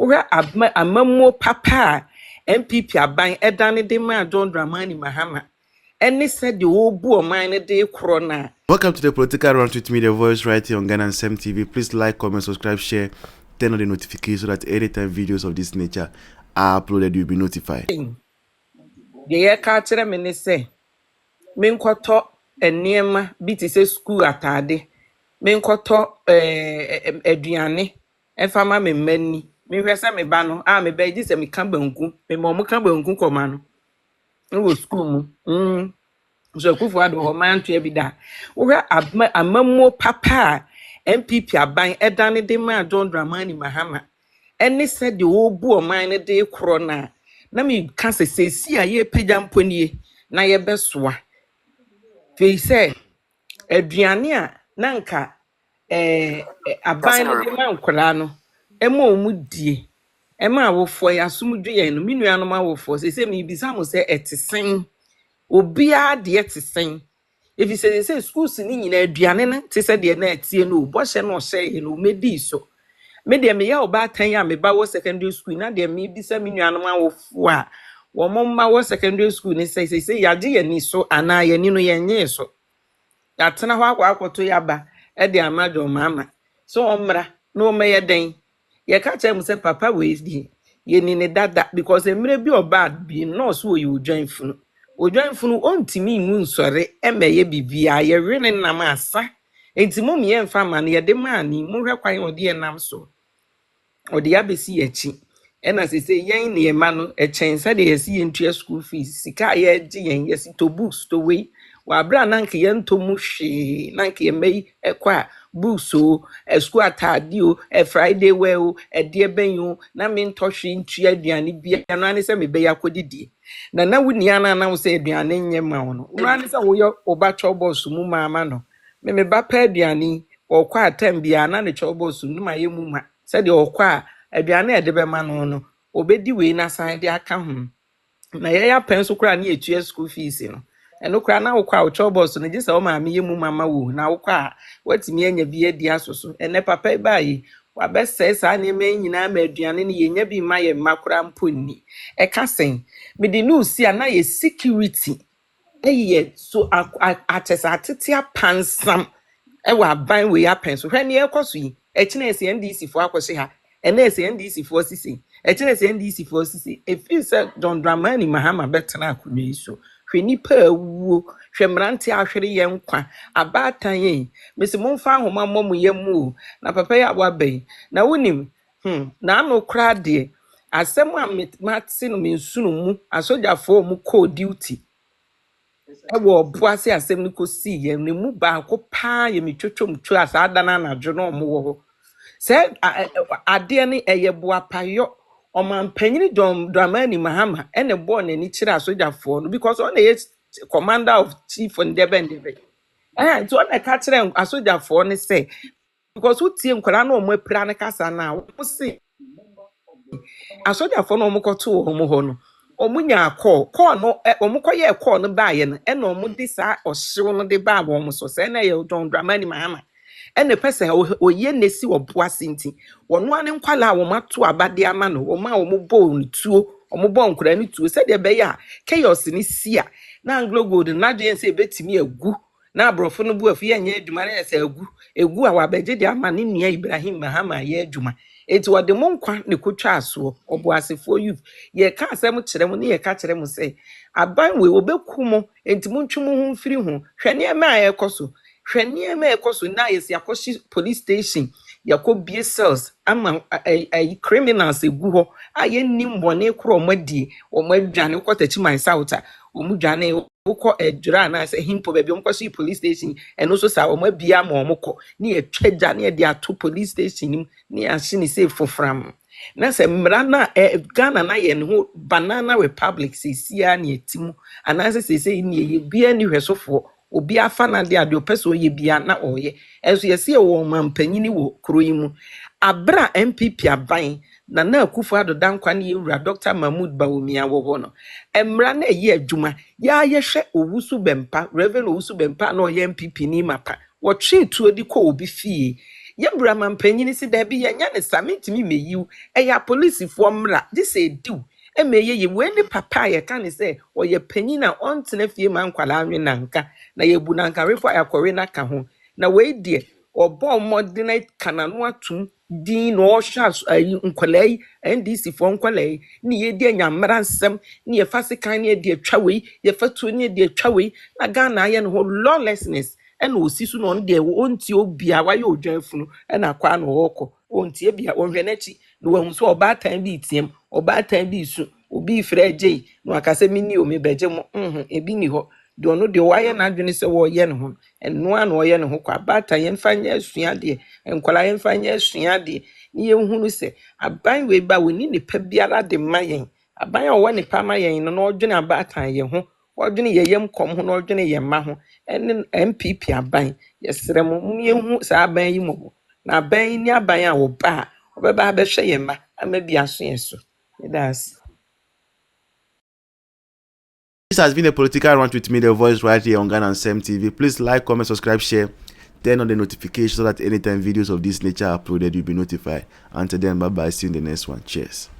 Ura amamo papa MPP aban edane de ma John Dramani Mahama. Any said the old boy mine de corona. Welcome to the Political Round with me, the voice right here on Ghana and Sam TV. Please like, comment, subscribe, share, turn on the notifications so that anytime videos of this nature are uploaded, you'll be notified. The year catcher me say, Minkoto and Niema beat is school atade. Minkoto Adriane, and Fama me many. Me resa me bano, me babies and me cambangu, me momo cambangu comano. It was school. So kufu ado ho man to ebida ura amamo papa MPP aban edane de ma John Dramani Mahama ene said the obu o man de corona na me ka se si a ye pagya mponie na ye besoa fe say aduane a na nka aban de ma nkora no ema omudie ema awofo ya sumdwe ye no minua no ma awofo se me bisa mo se etesen obia de etesen if you say schools ni nyina aduane na te se de na etie no bo hye no hye no medi so me de me ya oba tan ya me ba wo secondary school na de me bisa me nuanom awofo a wo momma wo secondary school ni say yage ye ni so ana ye ni no ye nye so ya tena ho akwakoto ya ba e de amajo mama so omra no me ye den ye ka che mu say papa we di ye ni ne dada because emre bi oba bi no so you join funu Ojanfunu ontimi mu nsore emeye bibia ye rene nam asa entimo me ye mfa ma ne ye de mani mu hwe kwan ode ye nam so ode ya besi echi ena se yen ne ye ma no echen se de ye si ye ntua school fees sika ye gi yen ye si to books to we wa bra nanke ye nto mu hwe nanke ye mei ekwa books o school atade o Friday we o de benyo na me ntohwe ntua aduane bia no ane se me be yakodidi na wuni ana na wo se aduane nye ma wo no ura se wo yo oba chobos mu mama no me ba pa aduane okwa atam bia na ne chobos nu ma ye mu ma se de okwa aduane e de be ma no no obedi we na san de aka ho na ye ya pen so kra na etua school fees no eno kra na wo kwa chobos no gise wo ma me ye mu mama wo na wo kwa watimi anya bi adi asoso ene papa ba yi wa bese sa na me nyina ma aduane ne ye nya bi ma ye makura mponi e ka sen me di no si na ye security ye so atesa atetia pansam e wa ban we ya pen so hwe ne ekoso yi e kina ese NDC fo akwose ha ene ese NDC fo sisi e kina ese NDC fo sisi e fi se John Dramani Mahama betena akunwe iso hwe nipa awuo hwe mrante ahwere ye nkwa abatan ye mesi momfa ahoma momu ye mu na papa ya wabai na wonim na anu kra de asem a matse no mensunu mu asojafo mu call duty ewo boase asem ni kosi ye ne mu ba ko pa ye metwotwom twa asada na anadwo no mo wo se ade ne eye boapayo omampanyini Dramani Mahama ene bo na ni kire asojafo no because on the commander of chief on Debendebe so on the kire asojafo ne say because who tie nkwara na omo apira ne kasa na wo se asojafo no omo koto omo ho no omunya call no omukoye call no baaye no ena omudi sa ohyew no de baa wo so se na ye John Dramani Mahama ena pese oye nesi oboase nti wono ane nkwala wo mato abade ama no wo ma wo bo ntuo omubo nkura ni tuo se de be ya chaos ni sia na Anglo Gold na de se betimi agu na abrofo no bu afi ye nya adwuma na se egu a wabeje de ama ne nua Ibrahim Mahama ye adwuma eti wode mo nkwa ne kotwa aso oboasefo youth ye ka asem kire mu ne ye ka kire mu se aban we obeku mo enti mo ntwe mo ho mfiri ho hwane ma ayekoso hwane ma ayekoso na yesi akoshi police station yakobie cells ama criminals egu ho aye nimbone kro omadi omadwane kotachi man south omudwane wokọ edura na se himpo baabi omkoshi police station eno so sa omabia ma omkọ ne atwaja ne de ato police station nim ne ahye ne say fofram na se mra na Ghana na ye ne ho banana republic se sia ne atimu ana se ne ye bia ni hwesofo obi afa na de ade opeso ye bia na oye enso ye se wo mampanyini wo kroyimu abra MPP aban na Akufo-Addo dankwa ne yewura Dr. Mahmoud Bawumia wo no emra na ye adwuma ya yehwe Owusu Bempa Reverend Owusu Bempa na oye MPP ni mapa wo twe tuo di ko obi fie Ye brama mpanyini si da bi ye nya ne samentimi meyiw. Eya police fo mra. This e do. Emeye ye we ne papa ye ka ne say oye panyin a ontena fie ma nkwala anwe nanka na ye bu nanka refo akore na ka ho na we die obo modern kanano atum din no shas nkwala yi NDC fo nkwala yi ne ye die nyamra nsem ne ye fasikan ne die atwa we ye fatu ne die atwa we na Ghana ye no lawlessness and osi so no de onti obia wa ye odwanfunu na kwa no woko onti ebia wonhwe nachi no wahu so obatan bi tiem obatan bi su obi freje no akase mini o mebeje mo ebi ni ho de ono de waye na adwene se wo ye ne ho eno an wo ye ne ho kwa batan ye mfanya asua de enkwala ye mfanya asua de ni ye hunu se aban we ba woni ne pa biara de mayen aban a wo ne pa mayen no no odwene abatan ye ho odwene ye yem kom ho no odwene ye ma ho ene MPP aban yesere mo myehu sa aban yi mo na aban yi ni aban a wo ba obeba be hwe ye ma ama bi aso yeso that's This has been a political rant with me, the voice right here on Ghana and Sem TV. Please like, comment, subscribe, share, turn on the notifications so that anytime videos of this nature are uploaded, you'll be notified. Until then, bye bye. See you in the next one. Cheers.